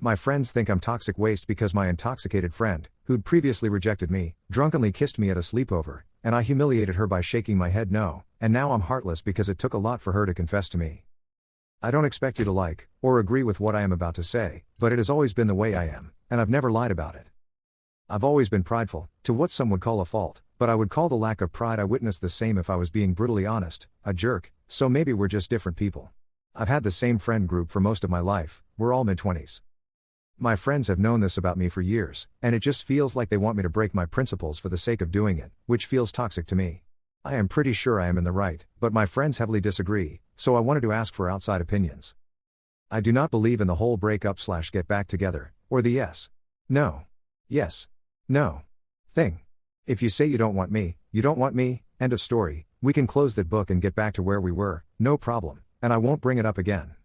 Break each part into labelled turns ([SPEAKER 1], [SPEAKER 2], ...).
[SPEAKER 1] My friends think I'm toxic waste because my intoxicated friend, who'd previously rejected me, drunkenly kissed me at a sleepover, and I humiliated her by shaking my head no, and now I'm heartless because it took a lot for her to confess to me. I don't expect you to like, or agree with what I am about to say, but it has always been the way I am, and I've never lied about it. I've always been prideful, to what some would call a fault, but I would call the lack of pride I witnessed the same if I was being brutally honest, a jerk, so maybe we're just different people. I've had the same friend group for most of my life, we're all mid-20s. My friends have known this about me for years, and it just feels like they want me to break my principles for the sake of doing it, which feels toxic to me. I am pretty sure I am in the right, but my friends heavily disagree, so I wanted to ask for outside opinions. I do not believe in the whole break up / get back together, or the yes, no, yes, no thing. If you say you don't want me, end of story, we can close that book and get back to where we were, no problem, and I won't bring it up again.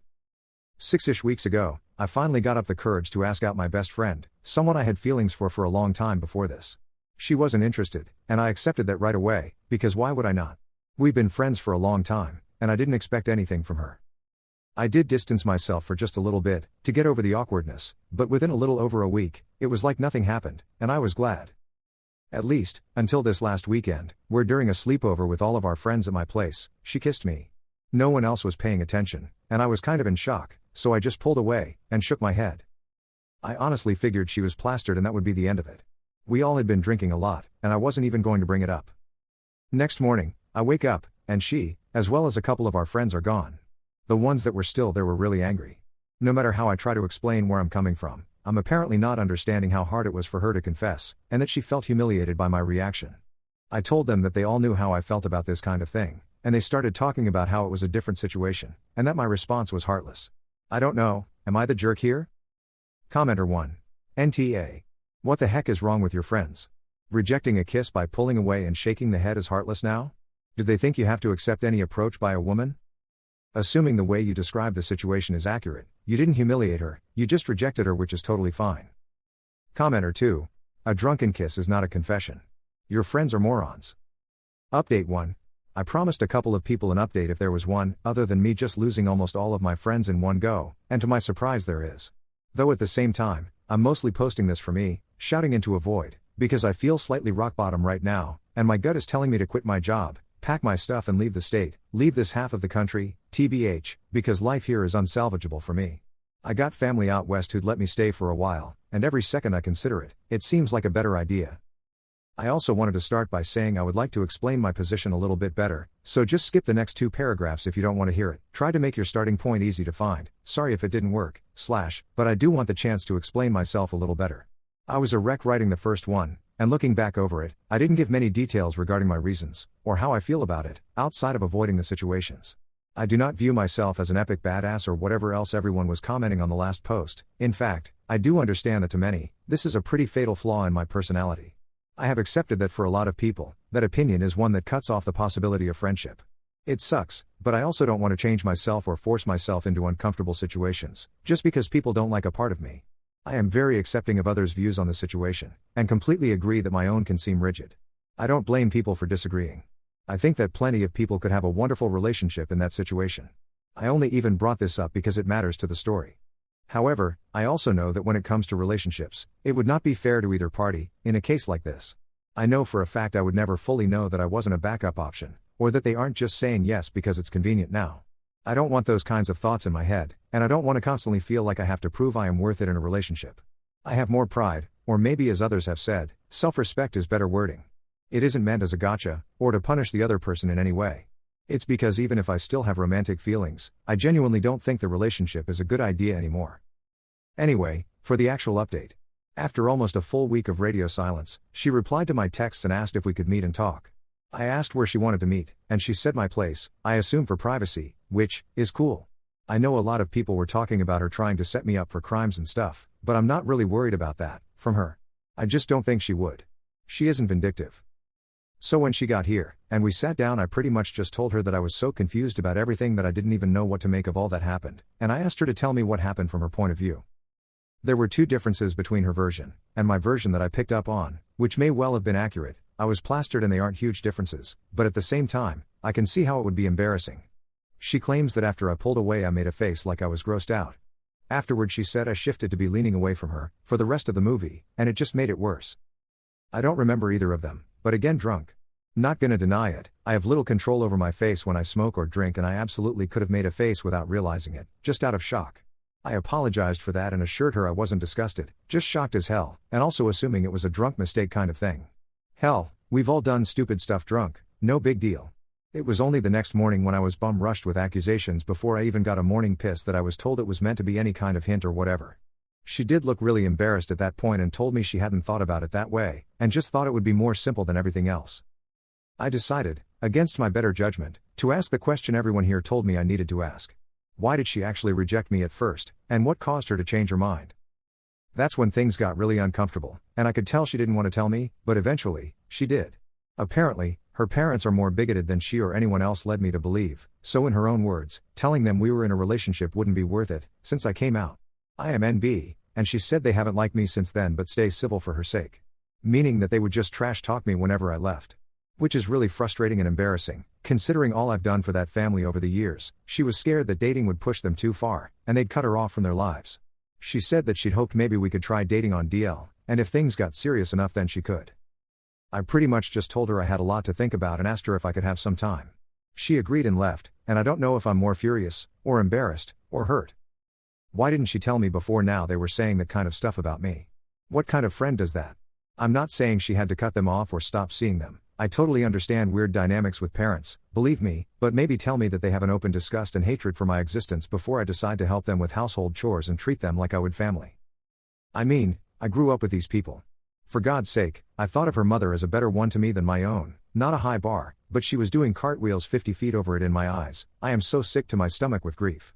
[SPEAKER 1] 6-ish weeks ago, I finally got up the courage to ask out my best friend, someone I had feelings for a long time before this. She wasn't interested, and I accepted that right away, because why would I not? We've been friends for a long time, and I didn't expect anything from her. I did distance myself for just a little bit, to get over the awkwardness, but within a little over a week, it was like nothing happened, and I was glad. At least, until this last weekend, where during a sleepover with all of our friends at my place, she kissed me. No one else was paying attention, and I was kind of in shock, so I just pulled away, and shook my head. I honestly figured she was plastered and that would be the end of it. We all had been drinking a lot, and I wasn't even going to bring it up. Next morning, I wake up, and she, as well as a couple of our friends are gone. The ones that were still there were really angry. No matter how I try to explain where I'm coming from, I'm apparently not understanding how hard it was for her to confess, and that she felt humiliated by my reaction. I told them that they all knew how I felt about this kind of thing, and they started talking about how it was a different situation, and that my response was heartless. I don't know, am I the jerk here? Commenter 1. NTA. What the heck is wrong with your friends? Rejecting a kiss by pulling away and shaking the head is heartless now? Do they think you have to accept any approach by a woman? Assuming the way you describe the situation is accurate, you didn't humiliate her, you just rejected her, which is totally fine. Commenter 2. A drunken kiss is not a confession. Your friends are morons. Update 1. I promised a couple of people an update if there was one, other than me just losing almost all of my friends in one go, and to my surprise there is. Though at the same time, I'm mostly posting this for me, shouting into a void, because I feel slightly rock bottom right now, and my gut is telling me to quit my job, pack my stuff and leave the state, leave this half of the country, TBH, because life here is unsalvageable for me. I got family out west who'd let me stay for a while, and every second I consider it, it seems like a better idea. I also wanted to start by saying I would like to explain my position a little bit better, so just skip the next 2 paragraphs if you don't want to hear it. Try to make your starting point easy to find, sorry if it didn't work, but I do want the chance to explain myself a little better. I was a wreck writing the first one, and looking back over it, I didn't give many details regarding my reasons, or how I feel about it, outside of avoiding the situations. I do not view myself as an epic badass or whatever else everyone was commenting on the last post. In fact, I do understand that to many, this is a pretty fatal flaw in my personality. I have accepted that for a lot of people, that opinion is one that cuts off the possibility of friendship. It sucks, but I also don't want to change myself or force myself into uncomfortable situations, just because people don't like a part of me. I am very accepting of others' views on the situation, and completely agree that my own can seem rigid. I don't blame people for disagreeing. I think that plenty of people could have a wonderful relationship in that situation. I only even brought this up because it matters to the story. However, I also know that when it comes to relationships, it would not be fair to either party, in a case like this. I know for a fact I would never fully know that I wasn't a backup option, or that they aren't just saying yes because it's convenient now. I don't want those kinds of thoughts in my head, and I don't want to constantly feel like I have to prove I am worth it in a relationship. I have more pride, or maybe as others have said, self-respect is better wording. It isn't meant as a gotcha, or to punish the other person in any way. It's because even if I still have romantic feelings, I genuinely don't think the relationship is a good idea anymore. Anyway, for the actual update. After almost a full week of radio silence, she replied to my texts and asked if we could meet and talk. I asked where she wanted to meet, and she said my place, I assume for privacy, which is cool. I know a lot of people were talking about her trying to set me up for crimes and stuff, but I'm not really worried about that, from her. I just don't think she would. She isn't vindictive. So when she got here, and we sat down, I pretty much just told her that I was so confused about everything that I didn't even know what to make of all that happened, and I asked her to tell me what happened from her point of view. There were 2 differences between her version, and my version that I picked up on, which may well have been accurate. I was plastered and they aren't huge differences, but at the same time, I can see how it would be embarrassing. She claims that after I pulled away I made a face like I was grossed out. Afterward she said I shifted to be leaning away from her, for the rest of the movie, and it just made it worse. I don't remember either of them, but again drunk. Not gonna deny it, I have little control over my face when I smoke or drink, and I absolutely could have made a face without realizing it, just out of shock. I apologized for that and assured her I wasn't disgusted, just shocked as hell, and also assuming it was a drunk mistake kind of thing. Hell, we've all done stupid stuff drunk, no big deal. It was only the next morning when I was bum-rushed with accusations before I even got a morning piss that I was told it was meant to be any kind of hint or whatever. She did look really embarrassed at that point and told me she hadn't thought about it that way, and just thought it would be more simple than everything else. I decided, against my better judgment, to ask the question everyone here told me I needed to ask. Why did she actually reject me at first, and what caused her to change her mind? That's when things got really uncomfortable, and I could tell she didn't want to tell me, but eventually, she did. Apparently, her parents are more bigoted than she or anyone else led me to believe, so in her own words, telling them we were in a relationship wouldn't be worth it, since I came out. I am NB, and she said they haven't liked me since then but stay civil for her sake. Meaning that they would just trash talk me whenever I left. Which is really frustrating and embarrassing, considering all I've done for that family over the years. She was scared that dating would push them too far, and they'd cut her off from their lives. She said that she'd hoped maybe we could try dating on DL, and if things got serious enough then she could. I pretty much just told her I had a lot to think about and asked her if I could have some time. She agreed and left, and I don't know if I'm more furious, or embarrassed, or hurt. Why didn't she tell me before now they were saying that kind of stuff about me? What kind of friend does that? I'm not saying she had to cut them off or stop seeing them. I totally understand weird dynamics with parents, believe me, but maybe tell me that they have an open disgust and hatred for my existence before I decide to help them with household chores and treat them like I would family. I mean, I grew up with these people. For God's sake, I thought of her mother as a better one to me than my own, not a high bar, but she was doing cartwheels 50 feet over it in my eyes. I am so sick to my stomach with grief.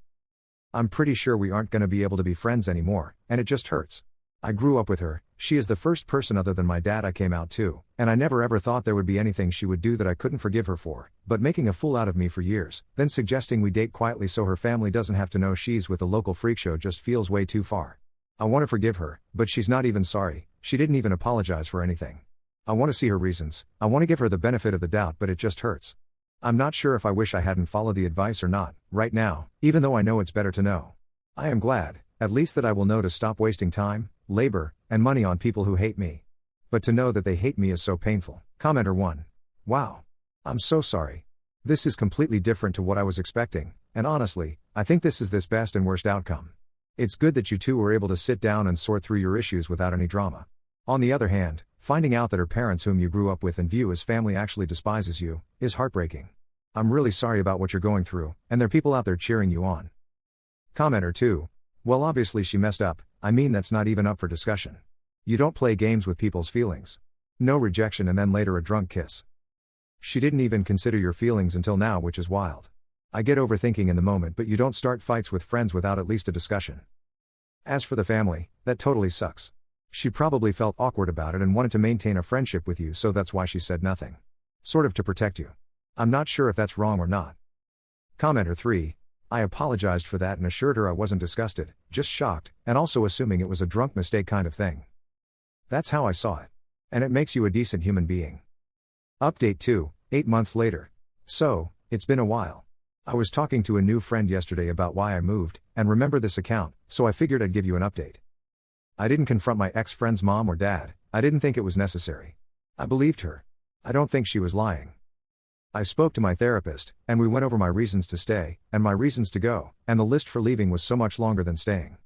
[SPEAKER 1] I'm pretty sure we aren't gonna be able to be friends anymore, and it just hurts. I grew up with her, she is the first person other than my dad I came out to, and I never ever thought there would be anything she would do that I couldn't forgive her for, but making a fool out of me for years, then suggesting we date quietly so her family doesn't have to know she's with a local freak show just feels way too far. I want to forgive her, but she's not even sorry, she didn't even apologize for anything. I want to see her reasons, I want to give her the benefit of the doubt, but it just hurts. I'm not sure if I wish I hadn't followed the advice or not, right now, even though I know it's better to know. I am glad, at least that I will know to stop wasting time, labor, and money on people who hate me. But to know that they hate me is so painful. Commenter 1. Wow. I'm so sorry. This is completely different to what I was expecting, and honestly, I think this is this best and worst outcome. It's good that you two were able to sit down and sort through your issues without any drama. On the other hand, finding out that her parents whom you grew up with and view as family actually despises you, is heartbreaking. I'm really sorry about what you're going through, and there are people out there cheering you on. Commenter 2. Well, obviously she messed up, I mean that's not even up for discussion. You don't play games with people's feelings. No rejection and then later a drunk kiss. She didn't even consider your feelings until now, which is wild. I get overthinking in the moment, but you don't start fights with friends without at least a discussion. As for the family, that totally sucks. She probably felt awkward about it and wanted to maintain a friendship with you, so that's why she said nothing. Sort of to protect you. I'm not sure if that's wrong or not. Commenter 3. I apologized for that and assured her I wasn't disgusted, just shocked, and also assuming it was a drunk mistake kind of thing. That's how I saw it. And it makes you a decent human being. Update 2, 8 months later. So, it's been a while. I was talking to a new friend yesterday about why I moved, and remember this account, so I figured I'd give you an update. I didn't confront my ex-friend's mom or dad, I didn't think it was necessary. I believed her. I don't think she was lying. I spoke to my therapist, and we went over my reasons to stay, and my reasons to go, and the list for leaving was so much longer than staying.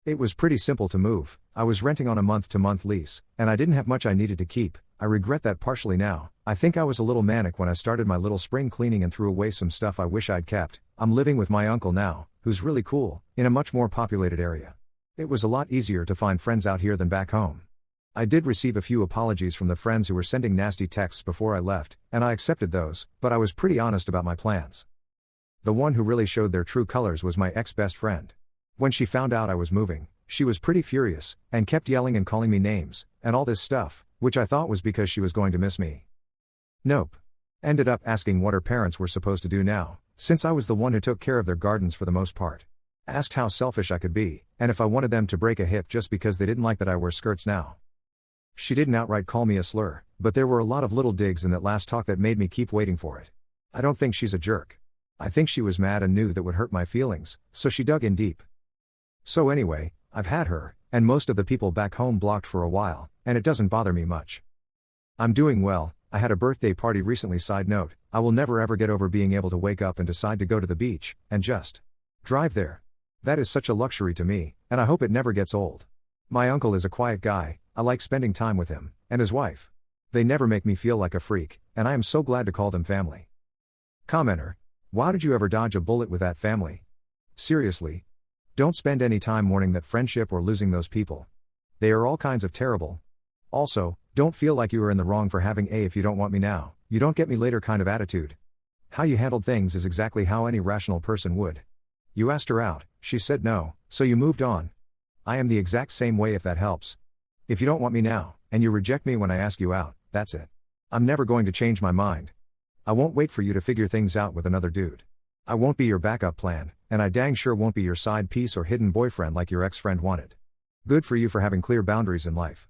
[SPEAKER 1] It was pretty simple to move, I was renting on a month-to-month lease, and I didn't have much I needed to keep. I regret that partially now. I think I was a little manic when I started my little spring cleaning and threw away some stuff I wish I'd kept. I'm living with my uncle now, who's really cool, in a much more populated area. It was a lot easier to find friends out here than back home. I did receive a few apologies from the friends who were sending nasty texts before I left, and I accepted those, but I was pretty honest about my plans. The one who really showed their true colors was my ex-best friend. When she found out I was moving, she was pretty furious, and kept yelling and calling me names, and all this stuff, which I thought was because she was going to miss me. Nope. Ended up asking what her parents were supposed to do now, since I was the one who took care of their gardens for the most part. Asked how selfish I could be, and if I wanted them to break a hip just because they didn't like that I wear skirts now. She didn't outright call me a slur, but there were a lot of little digs in that last talk that made me keep waiting for it. I don't think she's a jerk. I think she was mad and knew that would hurt my feelings, so she dug in deep. So anyway, I've had her, and most of the people back home blocked for a while, and it doesn't bother me much. I'm doing well. I had a birthday party recently. Side note, I will never ever get over being able to wake up and decide to go to the beach, and just drive there. That is such a luxury to me, and I hope it never gets old. My uncle is a quiet guy, I like spending time with him, and his wife. They never make me feel like a freak, and I am so glad to call them family. Commenter. Why did you ever dodge a bullet with that family? Seriously. Don't spend any time mourning that friendship or losing those people. They are all kinds of terrible. Also, don't feel like you are in the wrong for having a "if you don't want me now, you don't get me later" kind of attitude. How you handled things is exactly how any rational person would. You asked her out, she said no, so you moved on. I am the exact same way, if that helps. If you don't want me now, and you reject me when I ask you out, that's it. I'm never going to change my mind. I won't wait for you to figure things out with another dude. I won't be your backup plan, and I dang sure won't be your side piece or hidden boyfriend like your ex-friend wanted. Good for you for having clear boundaries in life.